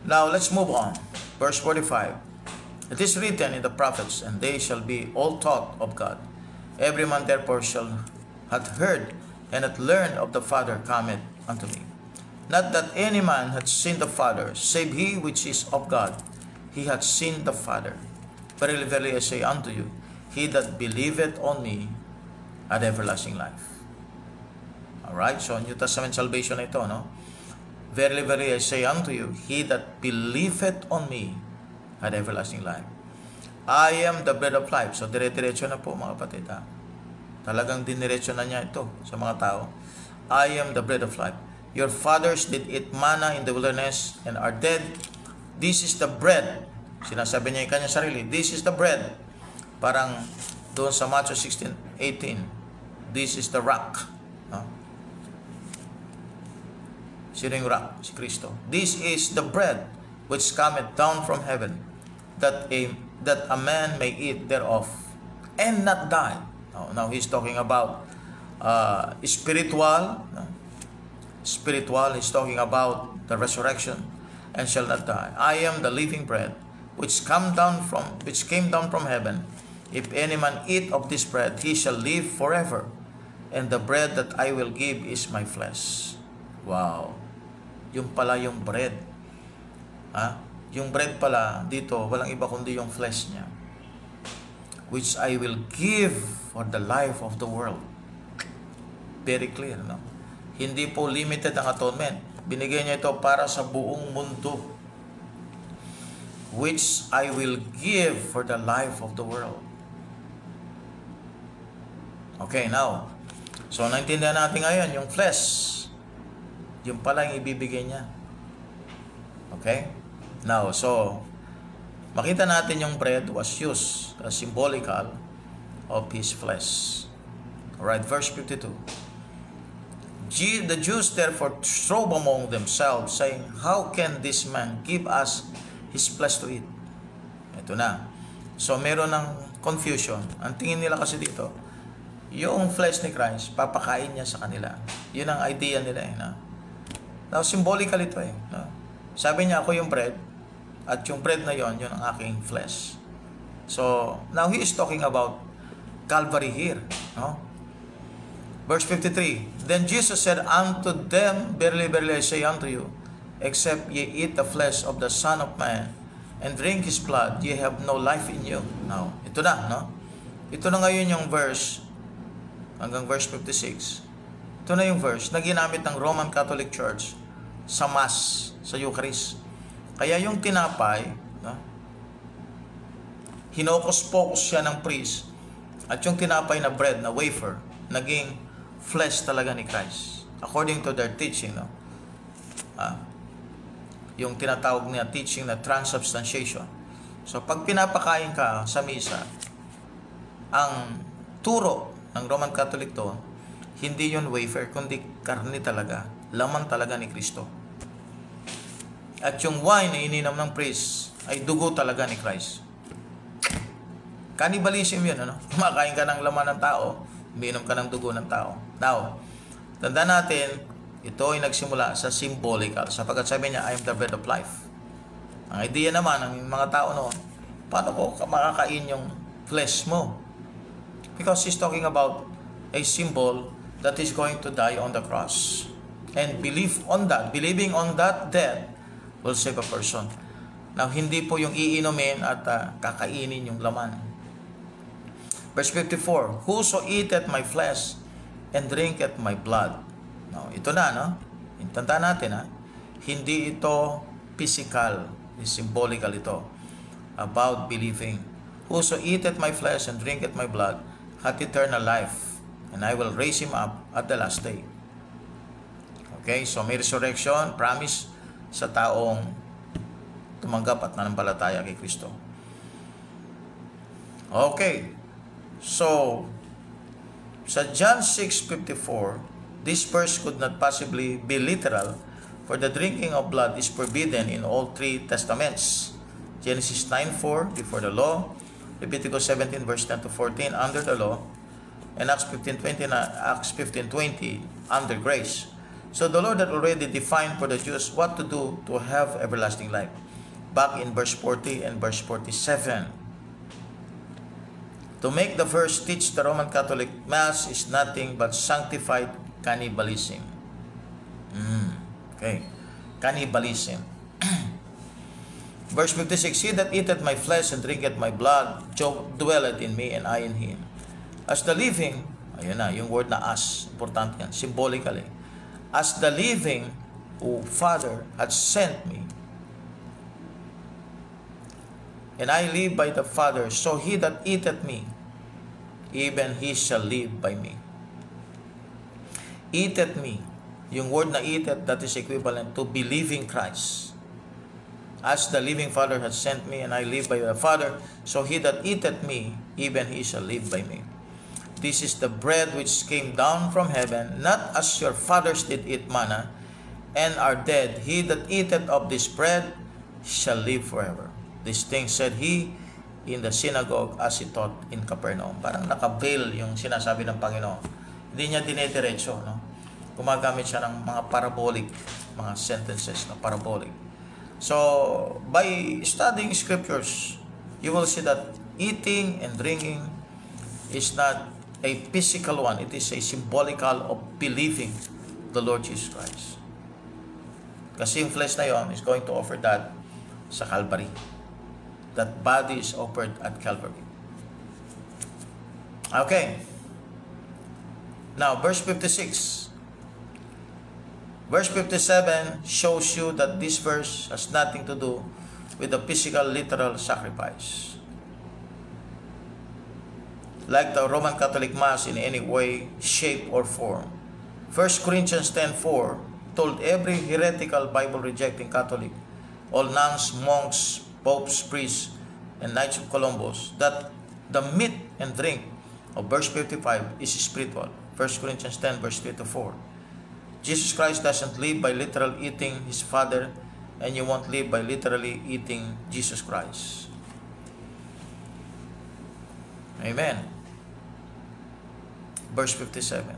Now let's move on. Verse 45. It is written in the prophets, and they shall be all taught of God. Every man therefore hath heard and hath learned of the Father cometh unto me. Not that any man hath seen the Father, save he which is of God. He hath seen the Father. Verily, verily, I say unto you, he that believeth on me had everlasting life. Alright, so New Testament salvation ito, no? Verily, verily, I say unto you, he that believeth on me had everlasting life. I am the bread of life. So, dire-diretso na po, mga kapatid. Talagang diniretso na niya ito sa mga tao. I am the bread of life. Your fathers did eat manna in the wilderness and are dead. This is the bread. Sinasabi niya yung kanyang sarili. This is the bread. Parang doon sa Matthew 16:18. This is the rock. Sino yung rock? Si Kristo. This is the bread which cometh down from heaven, that a man may eat thereof and not die. Now he's talking about spiritual. Spiritual, he's talking about the resurrection and shall not die. I am the living bread which came down from heaven. If any man eat of this bread, he shall live forever. And the bread that I will give is my flesh. Wow. Yung pala yung bread. Yung bread pala dito, walang iba kundi yung flesh niya. Which I will give for the life of the world. Very clear, no? Hindi po limited ang atonement. Binigay niya ito para sa buong mundo. Which I will give for the life of the world. Okay, now. So, naintindihan natin ngayon, yung flesh. Yung pala yung ibibigay niya. Okay? Now, so, makita natin yung bread was used as symbolical of His flesh. Alright, verse 52. The Jews therefore strove among themselves, saying, how can this man give us his flesh to eat? Ito na. So, meron ng confusion. Ang tingin nila kasi dito, yung flesh ni Christ, papakain niya sa kanila. Yun ang idea nila eh. No? Now, symbolical ito eh. No? Sabi niya, ako yung bread, at yung bread na yon, yun ang aking flesh. So, now he is talking about Calvary here. No? Verse 53, Then Jesus said unto them, Verily, verily, I say unto you, except ye eat the flesh of the Son of Man, and drink His blood, ye have no life in you. Now, ito na, no? Ito na ngayon yung verse, hanggang verse 56. Ito na yung verse na ginamit ng Roman Catholic Church sa Mass, sa Eucharist. Kaya yung tinapay, no? Hinokos-pokos siya ng priest, at yung tinapay na bread, na wafer, naging flesh talaga ni Christ. According to their teaching, no? Yung tinatawag niya teaching na transubstantiation. So, pag pinapakain ka sa misa, ang turo ng Roman Catholic to, hindi yun wafer, kundi karne talaga. Laman talaga ni Kristo. At yung wine na ininom ng priest, ay dugo talaga ni Christ. Cannibalism yun, ano? Kumakain ka ng laman ng tao, uminom ka ng dugo ng tao. Now, tanda natin, ito ay nagsimula sa symbolical, sapagkat sabi niya, I am the bread of life. Ang idea naman ng mga tao noon, paano ko makakain yung flesh mo? Because he's talking about a symbol that is going to die on the cross. And believing on that death will save a person. Now, hindi po yung iinumin at kakainin yung laman. Verse 54, Whoso eateth my flesh and drinketh my blood. Now, ito na, no? Tanda natin, ha? Hindi ito physical, symbolical ito. About believing. Whoso eateth my flesh and drinketh my blood hath eternal life, and I will raise him up at the last day. Okay, so may resurrection, promise sa taong tumanggap at nanampalataya kay Kristo. Okay, so sa John 6:54, this verse could not possibly be literal, for the drinking of blood is forbidden in all three testaments. Genesis 9:4, before the law, Leviticus 17 verse 10 to 14, under the law, and Acts 15:20 na Acts 15:20 under grace. So the Lord had already defined for the Jews what to do to have everlasting life. Back in verse 40 and verse 47. To make the verse teach the Roman Catholic Mass is nothing but sanctified cannibalism. Okay. Cannibalism. Verse 56, He that eateth my flesh and drinketh my blood dwelleth in me and I in him. As the living, ayun na, yung word na as, importante yan, symbolically. As the living, O Father, hath sent me, and I live by the Father, so he that eateth me, even he shall live by me. Eateth me, yung word na eateth, that is equivalent to believing Christ. As the living Father hath sent me, and I live by the Father, so he that eateth me, even he shall live by me. This is the bread which came down from heaven, not as your fathers did eat manna, and are dead. He that eateth of this bread shall live forever. These things said he in the synagogue as he taught in Capernaum. Parang naka-veil yung sinasabi ng Panginoon. Hindi niya dinediretso, no? Gumagamit siya ng mga parabolic, mga sentences na parabolic. So, by studying scriptures, you will see that eating and drinking is not a physical one. It is a symbolical of believing the Lord Jesus Christ. Kasi yung flesh na yon is going to offer that sa Calvary. That body is offered at Calvary. Okay. Now, verse 56. Verse 57 shows you that this verse has nothing to do with the physical, literal sacrifice, like the Roman Catholic Mass in any way, shape, or form. 1 Corinthians 10:4 told every heretical Bible-rejecting Catholic, all nuns, monks, popes, priests, and Knights of Columbus, that the meat and drink of verse 55 is spiritual. 1 Corinthians 10, verse 3-4. Jesus Christ doesn't live by literal eating His Father, and you won't live by literally eating Jesus Christ. Amen. Verse 57.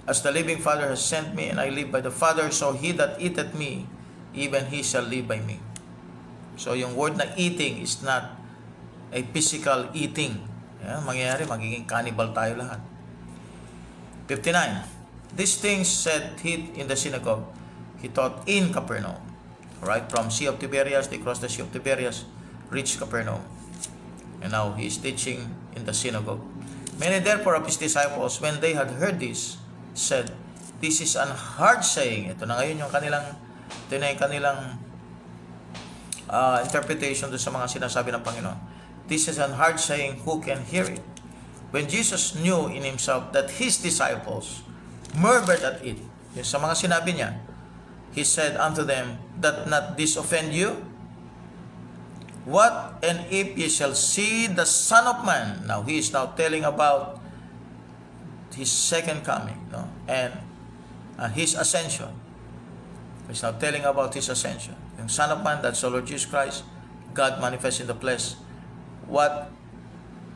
As the living Father has sent me, and I live by the Father, so he that eateth me, even he shall live by me. So yung word na eating is not a physical eating. Mangyayari, magiging cannibal tayo lahat. 59. These things said he in the synagogue. He taught in Capernaum. Right? From Sea of Tiberias, they crossed the Sea of Tiberias, reached Capernaum. And now he is teaching in the synagogue. Many therefore of his disciples, when they had heard this, said, This is an hard saying. Ito na ngayon yung kanilang interpretation doon sa mga sinasabi ng Panginoon. This is an hard saying, who can hear it? When Jesus knew in himself that his disciples murmured at it, yung sa mga sinabi niya, he said unto them, that not this offend you? What and if ye shall see the Son of Man? Now he is now telling about his second coming, no? And his ascension. He's now telling about his ascension. Yung Son of Man, that's the Lord Jesus Christ, God manifest in the flesh. What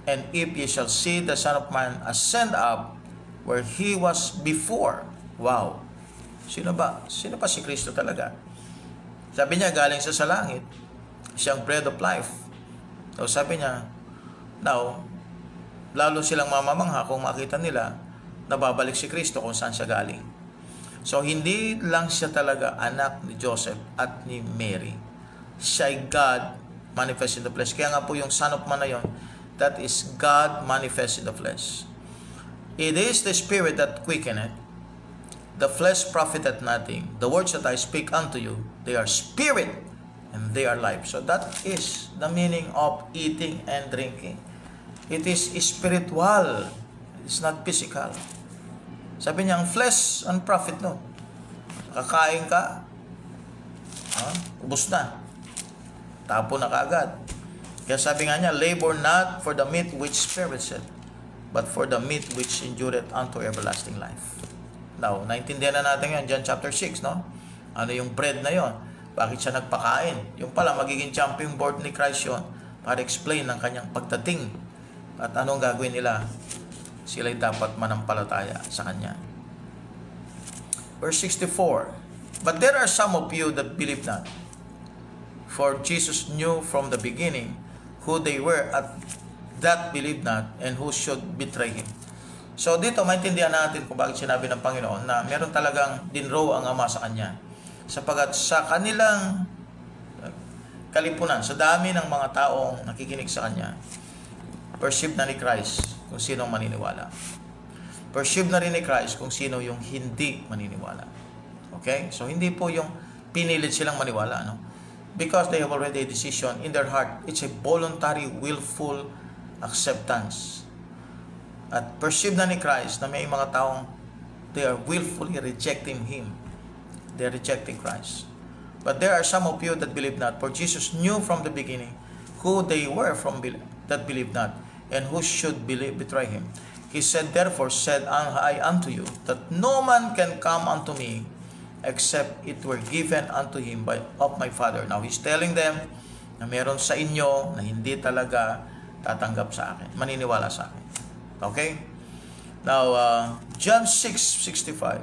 and if ye shall see the Son of Man ascend up where he was before. Wow. Sino ba? Sino pa si Kristo talaga? Sabi niya, galing sa langit. Siyang bread of life. So sabi niya, now, lalo silang mamamangha kung makita nila na babalik si Kristo kung saan siya galing. So, hindi lang siya talaga anak ni Joseph at ni Mary. Siya ay God manifest in the flesh. Kaya nga po yung Son of Man na yun, that is God manifest in the flesh. It is the Spirit that quickeneth, the flesh profiteth nothing. The words that I speak unto you, they are spirit and they are life. So that is the meaning of eating and drinking. It is spiritual. It's not physical. Sabi niya, ang flesh, ang profit nun. Kakain ka, ubos na. Tapo na kaagad. Kaya sabi nga niya, labor not for the meat which perisheth, but for the meat which endureth unto everlasting life. Now, naintindihan na natin yan, John chapter 6, no? Ano yung bread na yon? Bakit siya nagpakain? Yung pala, magiging jumping board ni Christ yun para explain ng kanyang pagdating at anong gagawin nila sila'y dapat manampalataya sa Kanya. Verse 64, but there are some of you that believe not. For Jesus knew from the beginning who they were at that believed not and who should betray Him. So dito maintindihan natin kung bakit sinabi ng Panginoon na meron talagang dinrow ang Ama sa Kanya. Sapagat sa kanilang kalipunan, sa dami ng mga taong nakikinig sa Kanya, perceive na ni Christ kung sino ang maniniwala. Perceive na rin ni Christ kung sino yung hindi maniniwala. Okay? So hindi po yung pinilit silang maniwala, no? Because they have already a decision in their heart. It's a voluntary, willful acceptance. At perceive na ni Christ na may mga taong they are willfully rejecting Him. They are rejecting Christ. But there are some of you that believe not. For Jesus knew from the beginning who they were that believed not, and who should betray Him. He said, therefore said I unto you, that no man can come unto me, except it were given unto him of my Father. Now, He's telling them na meron sa inyo na hindi talaga tatanggap sa akin, maniniwala sa akin. Okay? Now, John 6:65.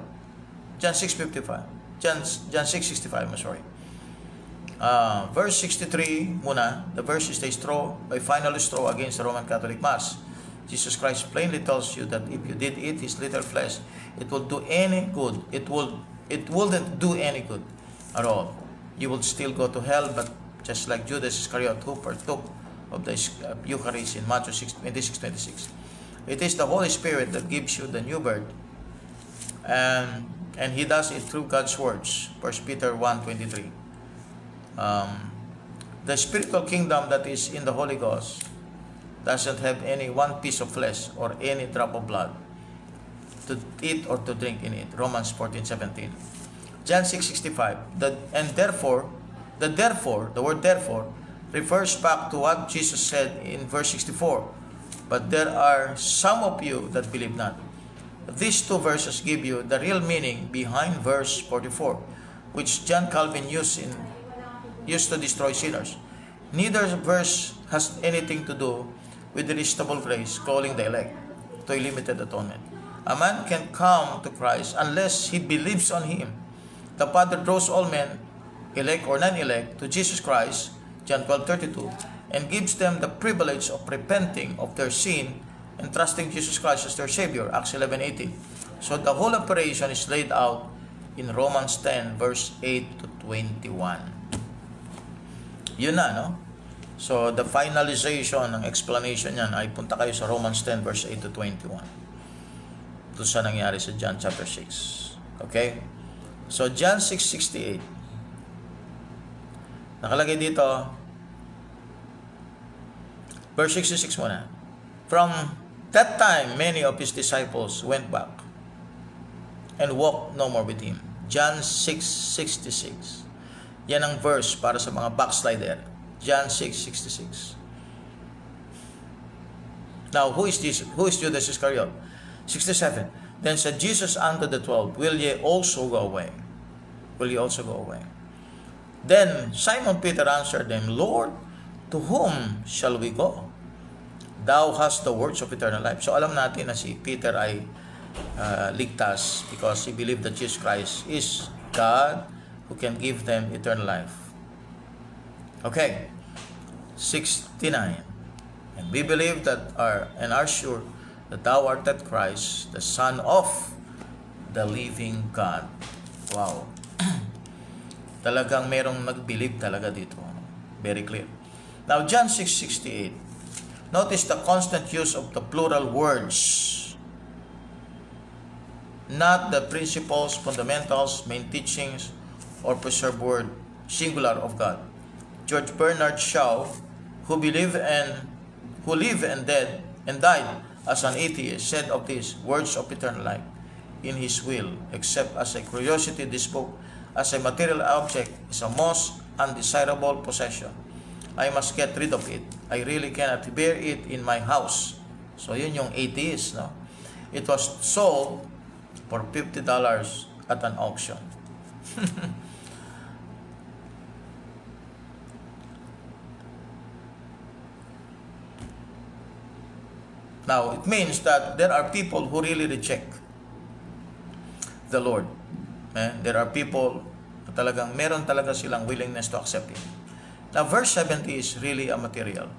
John 6:55. John 6:65, I'm sorry. Verse 63 muna. The verse is a final straw against the Roman Catholic Mass. Jesus Christ plainly tells you that if you did eat His little flesh, it will do any good. It wouldn't do any good at all. You will still go to hell, but just like Judas Iscariot, who partook of the Eucharist in Matthew 26:26. It is the Holy Spirit that gives you the new birth, and He does it through God's words. 1 Peter 1:23. The spiritual kingdom that is in the Holy Ghost doesn't have any one piece of flesh or any drop of blood to eat or to drink in it. Romans 14:17. John 6:65. The word therefore refers back to what Jesus said in verse 64. But there are some of you that believe not. These two verses give you the real meaning behind verse 44, which John Calvin used to destroy sinners. Neither verse has anything to do with irresistible grace calling the elect to a limited atonement. A man can come to Christ unless he believes on Him. The Father draws all men, elect or non-elect, to Jesus Christ, John 12:32, and gives them the privilege of repenting of their sin and trusting Jesus Christ as their Savior, Acts 11:18. So the whole operation is laid out in Romans 10, verse 8 to 21. Yun na, no? So, the finalization ng explanation niyan ay punta kayo sa Romans 10 verse 8 to 21. Ito sa nangyari sa John chapter 6. Okay? So, John 6:68. Nakalagay dito, verse 66 muna. From that time, many of His disciples went back and walked no more with Him. John 6:66. Yan ang verse para sa mga backslider. John 6:66. Now, who is Jesus? Who is Judas Iscariot? 67. Then said Jesus unto the 12, will ye also go away? Will ye also go away? Then Simon Peter answered them, Lord, to whom shall we go? Thou hast the words of eternal life. So alam natin na si Peter ay ligtas because he believed that Jesus Christ is God who can give them eternal life. Okay. 69. And we believe that and are sure that thou art that Christ, the Son of the living God. Wow. Talagang merong nag-believe talaga dito. Very clear. Now, John 6:68. Notice the constant use of the plural words. Not the principles, fundamentals, main teachings, or preserved word, singular of God. George Bernard Shaw, who lived and died as an atheist, said of these words of eternal life, in his will, except as a curiosity, this book, as a material object, is a most undesirable possession. I must get rid of it. I really cannot bear it in my house. So yun yung atheist, no? It was sold for $50 at an auction. Now, it means that there are people who really reject the Lord. There are people na talagang meron talaga silang willingness to accept Him. Now, verse 70 is really a material.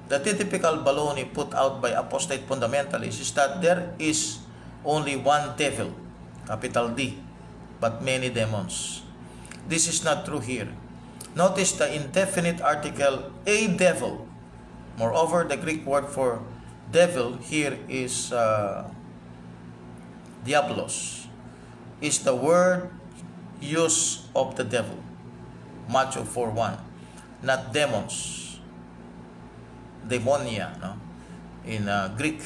The typical baloney put out by apostate fundamentalists is that there is only one devil, capital D, but many demons. This is not true here. Notice the indefinite article, a devil. Moreover, the Greek word for devil here is diablos, is the word use of the devil. Matthew 4:1, not demons. Demonia, no? In Greek,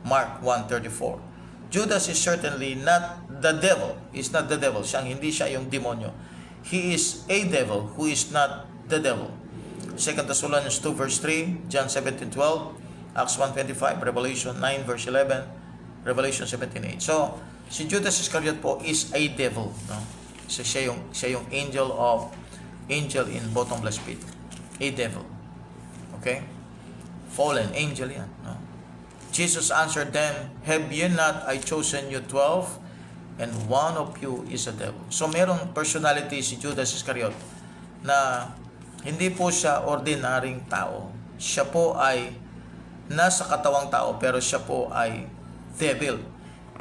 Mark 1:34. Judas is certainly not the devil. He's not the devil. Hindi siya yung demonyo. He is a devil who is not the devil. 2 Thessalonians 2 verse 3, John 17:12, Acts 1:25, Revelation 9 verse 11, Revelation 17:8. So, si Judas Iscariot po is a devil, no? So, siya yung angel in bottomless pit. A devil. Okay? Fallen angel yan, no? Jesus answered them, "Have ye not I chosen you 12, and one of you is a devil." So merong personality si Judas Iscariot na hindi po siya ordinaryong tao. Siya po ay nasa katawang tao, pero siya po ay devil.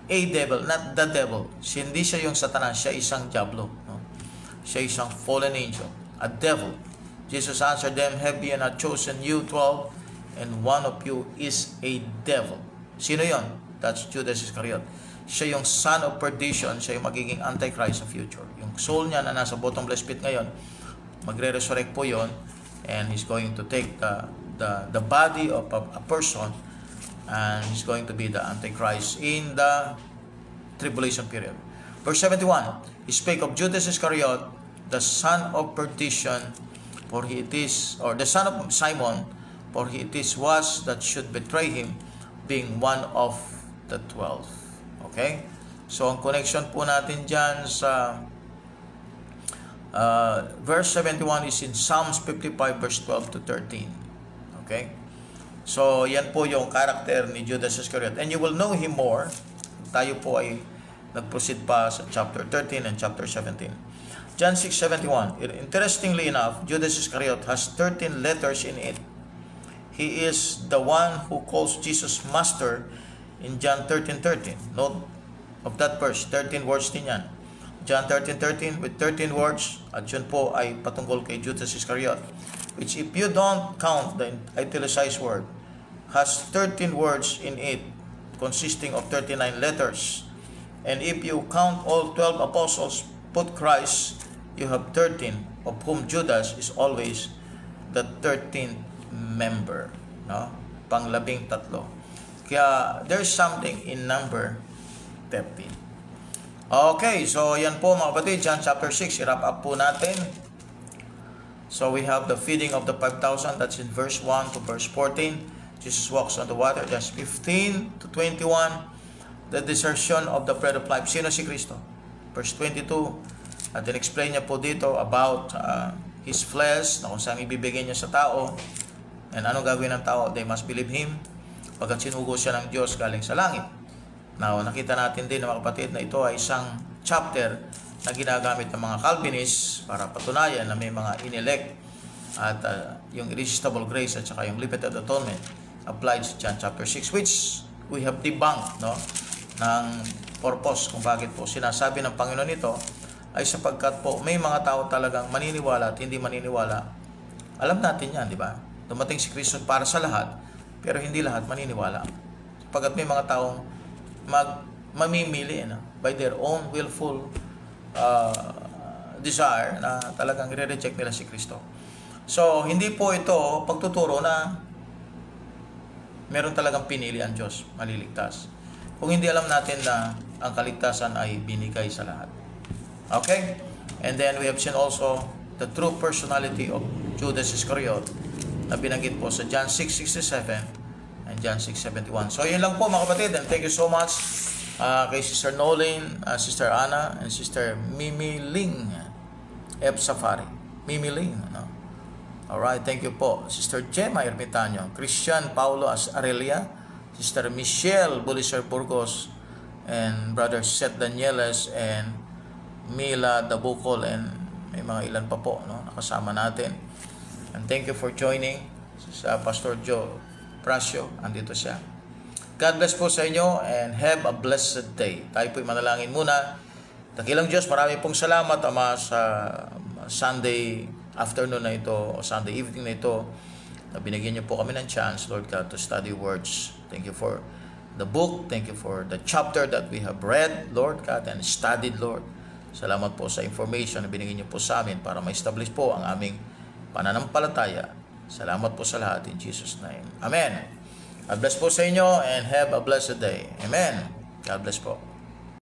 A devil, not the devil. Hindi siya yung Satanas, siya isang diablo, no? Siya isang fallen angel, a devil. Jesus answered them, "Have ye not chosen you 12, and one of you is a devil." Sino yon? That's Judas Iscariot. Siya yung son of perdition, siya yung magiging antichrist sa future. Yung soul niya na nasa bottomless pit ngayon, magre-resurrect po yon, and he's going to take the body of a person, and he's going to be the antichrist in the tribulation period. Verse 71, he spake of Judas Iscariot, the son of perdition, for he it is, or the son of Simon, for he it is was that should betray him, being one of the 12. Okay? So, ang connection po natin dyan sa verse 71 is in Psalms 55 verse 12 to 13. Okay? So, yan po yung character ni Judas Iscariot. And you will know him more. Tayo po ay nag-proceed pa sa chapter 13 and chapter 17. John 6:71. Interestingly enough, Judas Iscariot has 13 letters in it. He is the one who calls Jesus Master in John 13:13. Note of that verse, 13 words din yan. John 13:13 with 13 words, at yun po ay patungkol kay Judas Iscariot, which if you don't count the italicized word, has 13 words in it, consisting of 39 letters. And if you count all 12 apostles, put Christ, you have 13, of whom Judas is always the 13th member, no? Pang-13. Kaya there's something in number 13. Okay, so yan po mga kapatid, John chapter 6, i-wrap up po natin. So we have the feeding of the 5,000, that's in verse 1 to verse 14. Jesus walks on the water, that's 15 to 21. The desertion of the bread of life. Sino si Kristo? Verse 22, at in-explain niya po dito about His flesh, na kung saan ibibigay niya sa tao. And anong gagawin ng tao? They must believe Him. Pagkat sinugo siya ng Diyos galing sa langit. Now, nakita natin din mga kapatid na ito ay isang chapter na ginagamit ng mga Calvinists para patunayan na may mga inelect at yung irresistible grace at saka yung limited atonement applied sa John chapter 6, which we have debunked, no, ng purpose kung bakit po sinasabi ng Panginoon ito ay sapagkat po may mga tao talagang maniniwala at hindi maniniwala. Alam natin yan, di ba? Dumating si Kristo para sa lahat, pero hindi lahat maniniwala. Sapagkat may mga taong mamimili by their own willful desire na talagang i-reject nila si Kristo. So, hindi po ito pagtuturo na meron talagang pinili ang Diyos maliligtas. Kung hindi alam natin na ang kaligtasan ay binigay sa lahat. Okay? And then we have seen also the true personality of Judas Iscariot na binanggit po sa John 6:67 and John 6:71. So, yun lang po mga kapatid, and thank you so much kay Sister Nolene, Sister Anna, and Sister Mimi Ling F. Safari. Mimi Ling, no? Alright, thank you po. Sister Gemma Ermitanyo, Christian Paulo Arelia, Sister Michelle Buliser Burgos, and Brother Seth Danieles, and Mila Dabukol, and may mga ilan pa po, no, nakasama natin. And thank you for joining. Sa Pastor Joe Prasio, andito siya. God bless po sa inyo and have a blessed day. Tayo po'y manalangin muna. Dakilang Diyos, marami pong salamat, Ama, sa Sunday afternoon na ito o Sunday evening na ito na binigyan niyo po kami ng chance, Lord God, to study words. Thank you for the book. Thank you for the chapter that we have read, Lord God, and studied, Lord. Salamat po sa information na binigyan niyo po sa amin para ma-establish po ang aming pananampalataya. Salamat po sa lahat in Jesus' name. Amen. God bless po sa inyo and have a blessed day. Amen. God bless po.